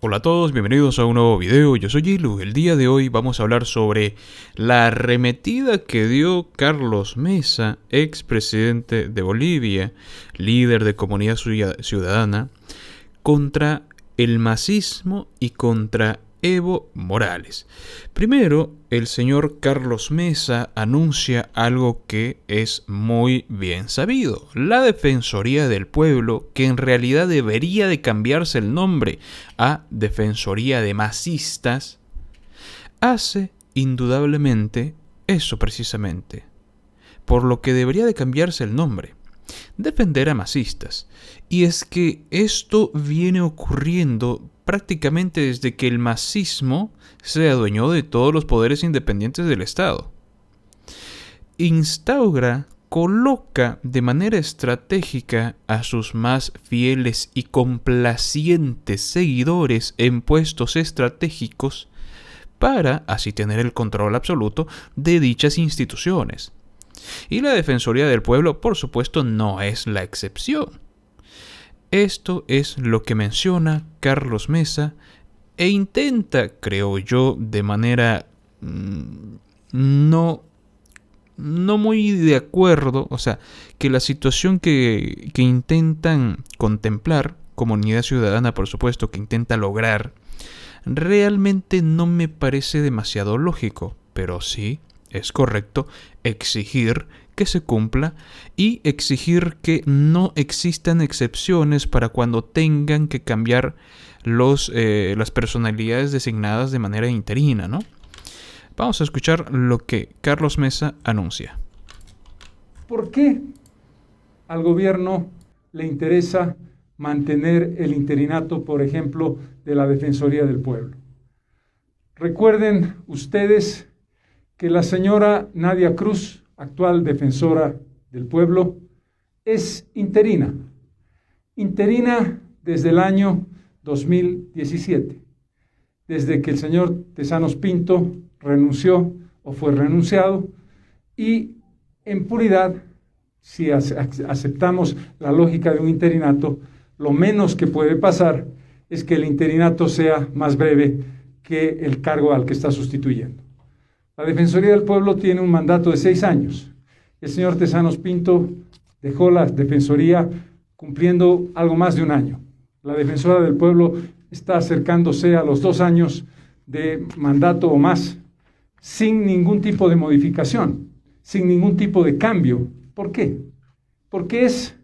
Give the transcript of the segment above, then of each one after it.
Hola a todos, bienvenidos a un nuevo video, yo soy Ilu. El día de hoy vamos a hablar sobre la arremetida que dio Carlos Mesa, expresidente de Bolivia, líder de Comunidad Ciudadana, contra el masismo y contra Evo Morales. Primero, el señor Carlos Mesa anuncia algo que es muy bien sabido: la Defensoría del Pueblo, que en realidad debería de cambiarse el nombre a Defensoría de Masistas, hace indudablemente eso precisamente, por lo que debería de cambiarse el nombre: defender a masistas. Y es que esto viene ocurriendo prácticamente desde que el masismo se adueñó de todos los poderes independientes del Estado. Coloca de manera estratégica a sus más fieles y complacientes seguidores en puestos estratégicos para así tener el control absoluto de dichas instituciones. Y la Defensoría del Pueblo, por supuesto, no es la excepción. Esto es lo que menciona Carlos Mesa e intenta, creo yo, de manera no muy de acuerdo, o sea, que la situación que intentan contemplar, Comunidad Ciudadana, por supuesto, que intenta lograr, realmente no me parece demasiado lógico, pero sí es correcto exigir que se cumpla y exigir que no existan excepciones para cuando tengan que cambiar las personalidades designadas de manera interina, ¿no? Vamos a escuchar lo que Carlos Mesa anuncia. ¿Por qué al gobierno le interesa mantener el interinato, por ejemplo, de la Defensoría del Pueblo? Recuerden ustedes que la señora Nadia Cruz, actual defensora del pueblo, es interina desde el año 2017, desde que el señor Tezanos Pinto renunció o fue renunciado, y en puridad, si aceptamos la lógica de un interinato, lo menos que puede pasar es que el interinato sea más breve que el cargo al que está sustituyendo. La Defensoría del Pueblo tiene un mandato de 6 años. El señor Tezanos Pinto dejó la Defensoría cumpliendo algo más de un año. La Defensora del Pueblo está acercándose a los 2 años de mandato o más, sin ningún tipo de modificación, sin ningún tipo de cambio. ¿Por qué? Porque es,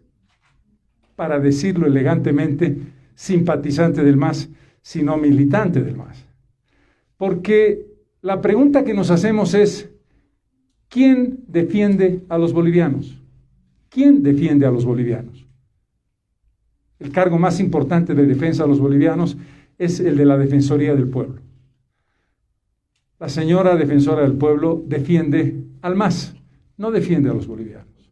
para decirlo elegantemente, simpatizante del MAS, sino militante del MAS. Porque la pregunta que nos hacemos es: ¿quién defiende a los bolivianos? ¿Quién defiende a los bolivianos? El cargo más importante de defensa a los bolivianos es el de la Defensoría del Pueblo. La señora Defensora del Pueblo defiende al MAS, no defiende a los bolivianos.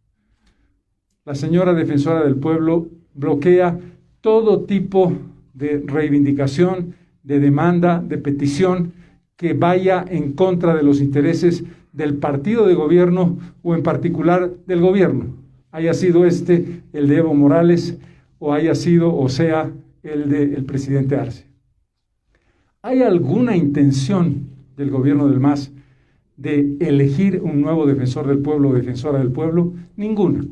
La señora Defensora del Pueblo bloquea todo tipo de reivindicación, de demanda, de petición que vaya en contra de los intereses del partido de gobierno o en particular del gobierno, haya sido el de Evo Morales o haya sido o sea el del presidente Arce. ¿Hay alguna intención del gobierno del MAS de elegir un nuevo defensor del pueblo o defensora del pueblo? Ninguna.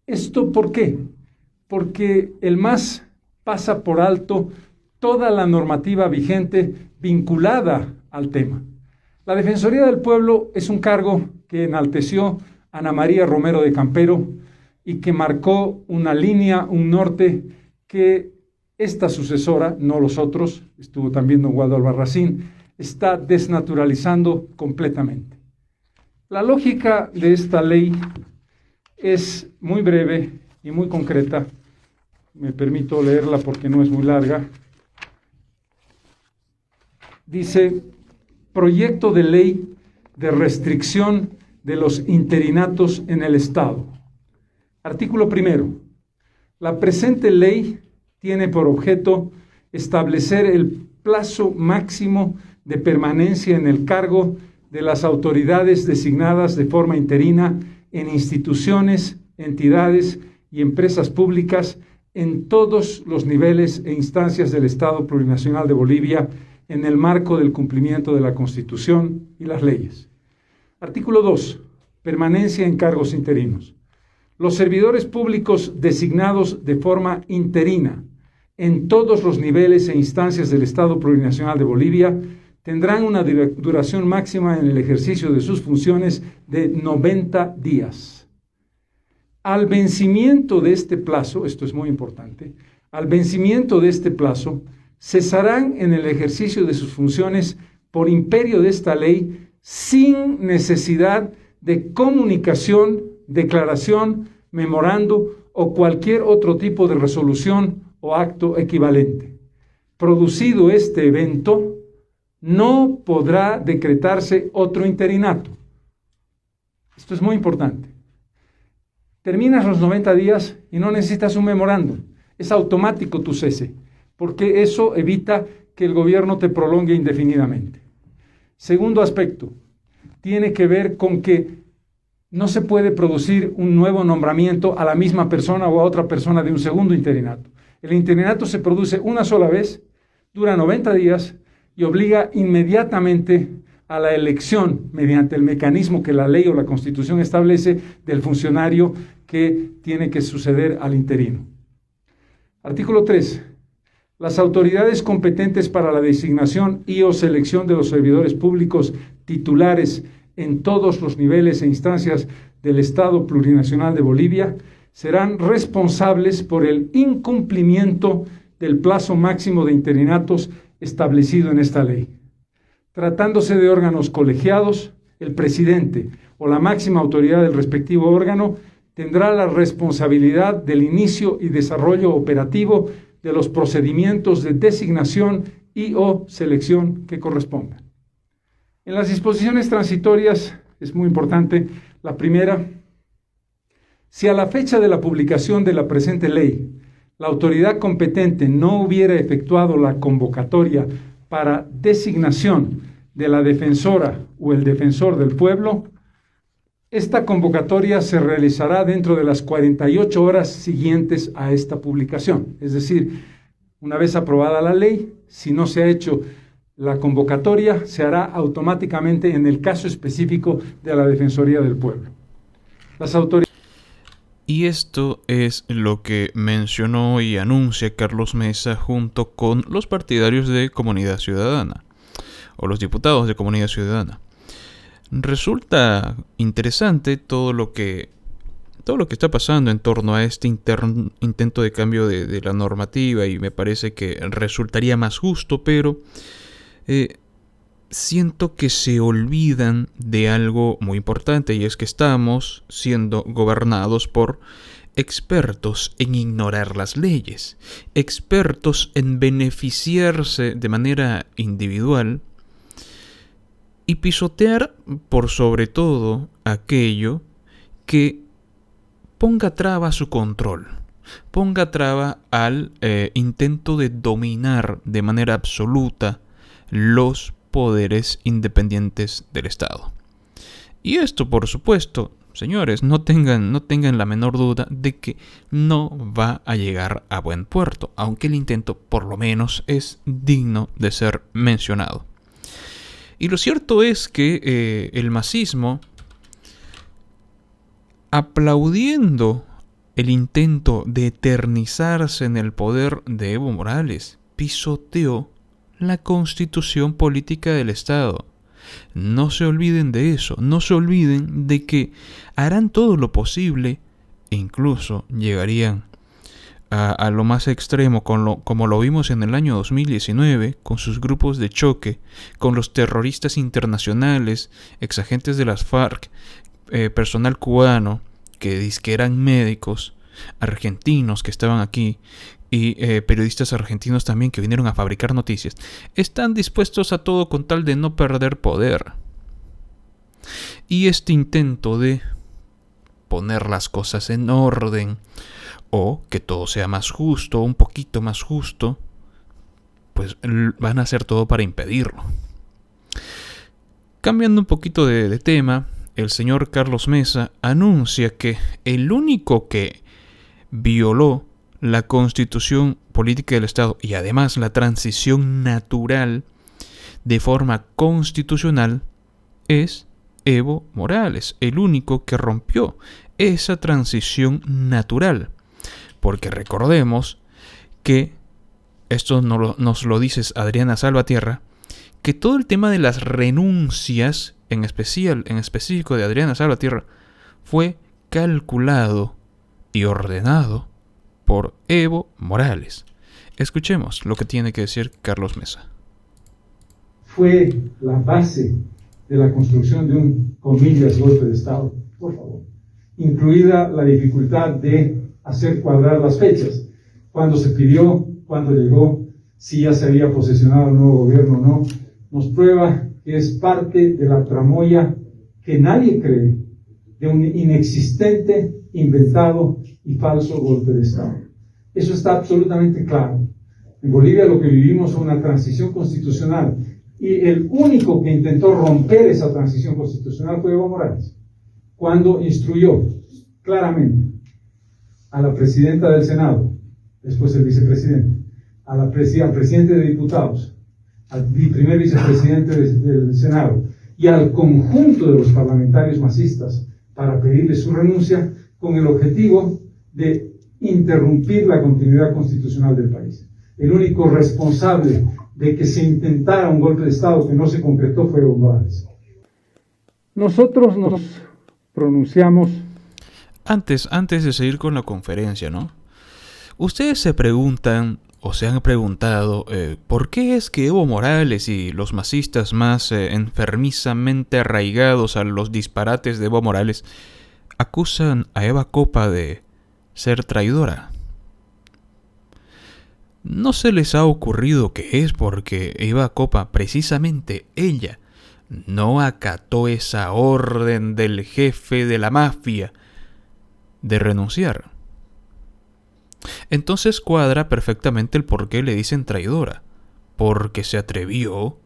¿Esto por qué? Porque el MAS pasa por alto toda la normativa vigente vinculada al tema. La Defensoría del Pueblo es un cargo que enalteció Ana María Romero de Campero y que marcó una línea, un norte que esta sucesora, no los otros, estuvo también don Waldo Albarracín, está desnaturalizando completamente. La lógica de esta ley es muy breve y muy concreta. Me permito leerla porque no es muy larga. Dice: proyecto de ley de restricción de los interinatos en el Estado. Artículo primero. La presente ley tiene por objeto establecer el plazo máximo de permanencia en el cargo de las autoridades designadas de forma interina en instituciones, entidades y empresas públicas en todos los niveles e instancias del Estado Plurinacional de Bolivia en el marco del cumplimiento de la Constitución y las leyes. Artículo 2. Permanencia en cargos interinos. Los servidores públicos designados de forma interina en todos los niveles e instancias del Estado Plurinacional de Bolivia tendrán una duración máxima en el ejercicio de sus funciones de 90 días. Al vencimiento de este plazo, esto es muy importante, al vencimiento de este plazo, cesarán en el ejercicio de sus funciones por imperio de esta ley sin necesidad de comunicación, declaración, memorando o cualquier otro tipo de resolución o acto equivalente. Producido este evento, no podrá decretarse otro interinato. Esto es muy importante. Terminas los 90 días y no necesitas un memorándum. Es automático tu cese, porque eso evita que el gobierno te prolongue indefinidamente. Segundo aspecto, tiene que ver con que no se puede producir un nuevo nombramiento a la misma persona o a otra persona de un segundo interinato. El interinato se produce una sola vez, dura 90 días y obliga inmediatamente a la elección, mediante el mecanismo que la ley o la Constitución establece, del funcionario que tiene que suceder al interino. Artículo 3. Las autoridades competentes para la designación y o selección de los servidores públicos titulares en todos los niveles e instancias del Estado Plurinacional de Bolivia serán responsables por el incumplimiento del plazo máximo de interinatos establecido en esta ley. Tratándose de órganos colegiados, el presidente o la máxima autoridad del respectivo órgano tendrá la responsabilidad del inicio y desarrollo operativo de los procedimientos de designación y o selección que correspondan. En las disposiciones transitorias es muy importante. La primera, si a la fecha de la publicación de la presente ley, la autoridad competente no hubiera efectuado la convocatoria para designación de la defensora o el defensor del pueblo, esta convocatoria se realizará dentro de las 48 horas siguientes a esta publicación. Es decir, una vez aprobada la ley, si no se ha hecho la convocatoria, se hará automáticamente en el caso específico de la Defensoría del Pueblo. Las autoridades... Y esto es lo que mencionó y anuncia Carlos Mesa junto con los partidarios de Comunidad Ciudadana, o los diputados de Comunidad Ciudadana. Resulta interesante todo lo que está pasando en torno a este intento de cambio de la normativa, y me parece que resultaría más justo, pero siento que se olvidan de algo muy importante, y es que estamos siendo gobernados por expertos en ignorar las leyes, expertos en beneficiarse de manera individual y pisotear por sobre todo aquello que ponga traba a su control, ponga traba al intento de dominar de manera absoluta los poderes independientes del Estado. Y esto, por supuesto, señores, no tengan la menor duda de que no va a llegar a buen puerto, aunque el intento por lo menos es digno de ser mencionado. Y lo cierto es que el masismo, aplaudiendo el intento de eternizarse en el poder de Evo Morales, pisoteó la constitución política del Estado. No se olviden de eso, no se olviden de que harán todo lo posible e incluso llegarían a lo más extremo, como lo vimos en el año 2019, con sus grupos de choque, con los terroristas internacionales, exagentes de las FARC, personal cubano, que dizque eran médicos, argentinos que estaban aquí, y periodistas argentinos también que vinieron a fabricar noticias. Están dispuestos a todo con tal de no perder poder. Y este intento de poner las cosas en orden, o que todo sea más justo, un poquito más justo, pues van a hacer todo para impedirlo. Cambiando un poquito de tema, el señor Carlos Mesa anuncia que el único que violó la constitución política del Estado y además la transición natural de forma constitucional es Evo Morales, el único que rompió esa transición natural. Porque recordemos que, esto nos lo dice Adriana Salvatierra, que todo el tema de las renuncias, en específico de Adriana Salvatierra, fue calculado y ordenado por Evo Morales. Escuchemos lo que tiene que decir Carlos Mesa. Fue la base de la construcción de un, comillas, golpe de Estado, por favor, incluida la dificultad de hacer cuadrar las fechas, cuándo se pidió, cuándo llegó, si ya se había posesionado el nuevo gobierno o no, nos prueba que es parte de la tramoya que nadie cree, de un inexistente, inventado y falso golpe de Estado. Eso está absolutamente claro. En Bolivia lo que vivimos fue una transición constitucional, y el único que intentó romper esa transición constitucional fue Evo Morales, cuando instruyó claramente a la presidenta del Senado, después el vicepresidente, al presidente de diputados, al primer vicepresidente del Senado y al conjunto de los parlamentarios masistas para pedirle su renuncia con el objetivo de interrumpir la continuidad constitucional del país. El único responsable de que se intentara un golpe de Estado que no se concretó fue Evo Morales. Nosotros nos pronunciamos... Antes de seguir con la conferencia, ¿no? Ustedes se preguntan, o se han preguntado, ¿por qué es que Evo Morales y los masistas más enfermizamente arraigados a los disparates de Evo Morales acusan a Eva Copa de ser traidora? ¿No se les ha ocurrido que es porque Eva Copa, precisamente ella, no acató esa orden del jefe de la mafia de renunciar? Entonces cuadra perfectamente el por qué le dicen traidora, porque se atrevió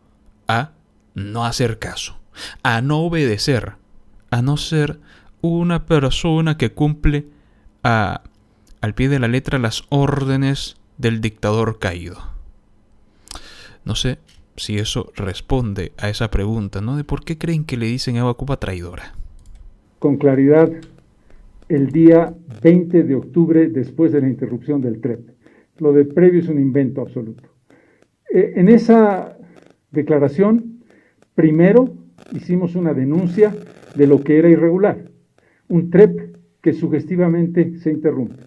a no hacer caso, a no obedecer, a no ser una persona que cumple al pie de la letra las órdenes del dictador caído. No sé si eso responde a esa pregunta, ¿no? De por qué creen que le dicen a Eva Copa traidora. Con claridad, el día 20 de octubre, después de la interrupción del TREP. Lo de previo es un invento absoluto. En esa declaración, primero hicimos una denuncia de lo que era irregular, un TREP que sugestivamente se interrumpe.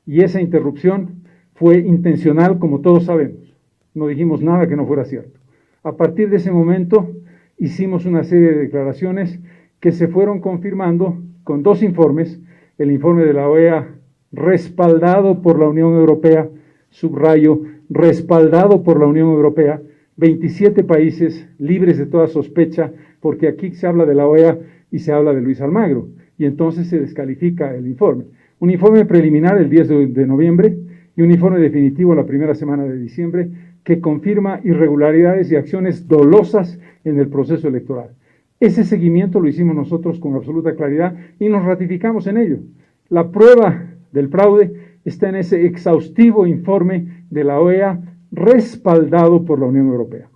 Y esa interrupción fue intencional, como todos sabemos. No dijimos nada que no fuera cierto. A partir de ese momento hicimos una serie de declaraciones que se fueron confirmando con dos informes: el informe de la OEA respaldado por la Unión Europea, subrayo, respaldado por la Unión Europea, 27 países libres de toda sospecha, porque aquí se habla de la OEA y se habla de Luis Almagro, y entonces se descalifica el informe. Un informe preliminar el 10 de noviembre y un informe definitivo la primera semana de diciembre que confirma irregularidades y acciones dolosas en el proceso electoral. Ese seguimiento lo hicimos nosotros con absoluta claridad y nos ratificamos en ello. La prueba del fraude está en ese exhaustivo informe de la OEA respaldado por la Unión Europea.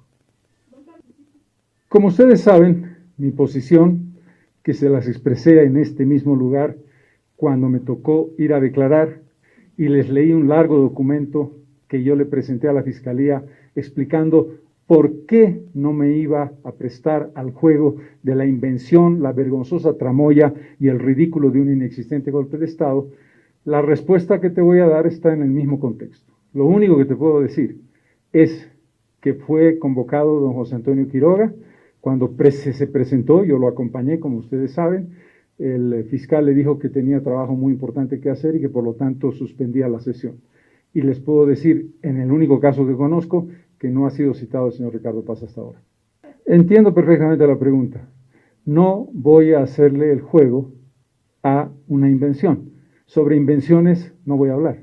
Como ustedes saben, mi posición, que se las expresé en este mismo lugar cuando me tocó ir a declarar, y les leí un largo documento que yo le presenté a la Fiscalía explicando por qué no me iba a prestar al juego de la invención, la vergonzosa tramoya y el ridículo de un inexistente golpe de Estado. La respuesta que te voy a dar está en el mismo contexto. Lo único que te puedo decir es que fue convocado don José Antonio Quiroga. Cuando se presentó, yo lo acompañé, como ustedes saben. El fiscal le dijo que tenía trabajo muy importante que hacer y que por lo tanto suspendía la sesión. Y les puedo decir, en el único caso que conozco, que no ha sido citado el señor Ricardo Paz hasta ahora. Entiendo perfectamente la pregunta. No voy a hacerle el juego a una invención. Sobre invenciones no voy a hablar.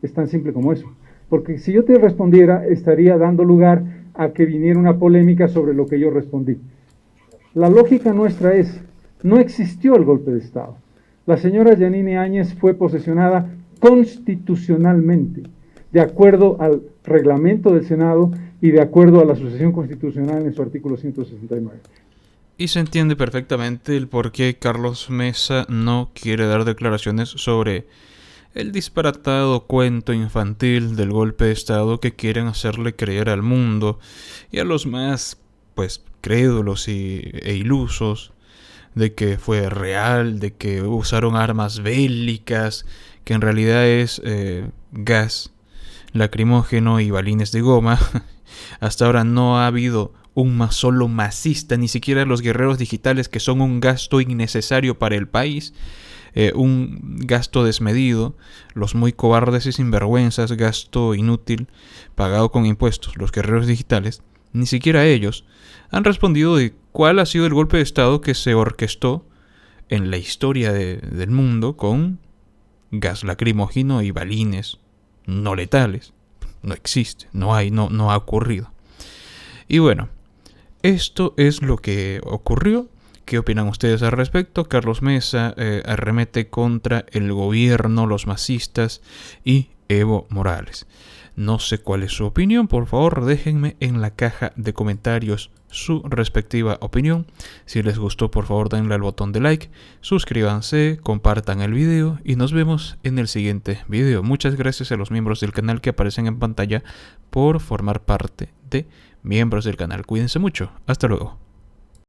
Es tan simple como eso. Porque si yo te respondiera, estaría dando lugar a que viniera una polémica sobre lo que yo respondí. La lógica nuestra es, no existió el golpe de Estado. La señora Yanine Áñez fue posesionada constitucionalmente, de acuerdo al reglamento del Senado y de acuerdo a la Asociación Constitucional en su artículo 169. Y se entiende perfectamente el por qué Carlos Mesa no quiere dar declaraciones sobre el disparatado cuento infantil del golpe de Estado que quieren hacerle creer al mundo y a los más, crédulos e ilusos de que fue real, de que usaron armas bélicas, que en realidad es gas lacrimógeno y balines de goma. Hasta ahora no ha habido un solo masista, ni siquiera los guerreros digitales, que son un gasto innecesario para el país, un gasto desmedido, los muy cobardes y sinvergüenzas, gasto inútil, pagado con impuestos, los guerreros digitales, ni siquiera ellos han respondido de cuál ha sido el golpe de Estado que se orquestó en la historia del mundo con gas lacrimógeno y balines no letales. No existe, no ha ocurrido. Y bueno, esto es lo que ocurrió. ¿Qué opinan ustedes al respecto? Carlos Mesa arremete contra el gobierno, los masistas y Evo Morales. No sé cuál es su opinión, por favor déjenme en la caja de comentarios su respectiva opinión. Si les gustó, por favor denle al botón de like, suscríbanse, compartan el video y nos vemos en el siguiente video. Muchas gracias a los miembros del canal que aparecen en pantalla por formar parte de miembros del canal. Cuídense mucho, hasta luego.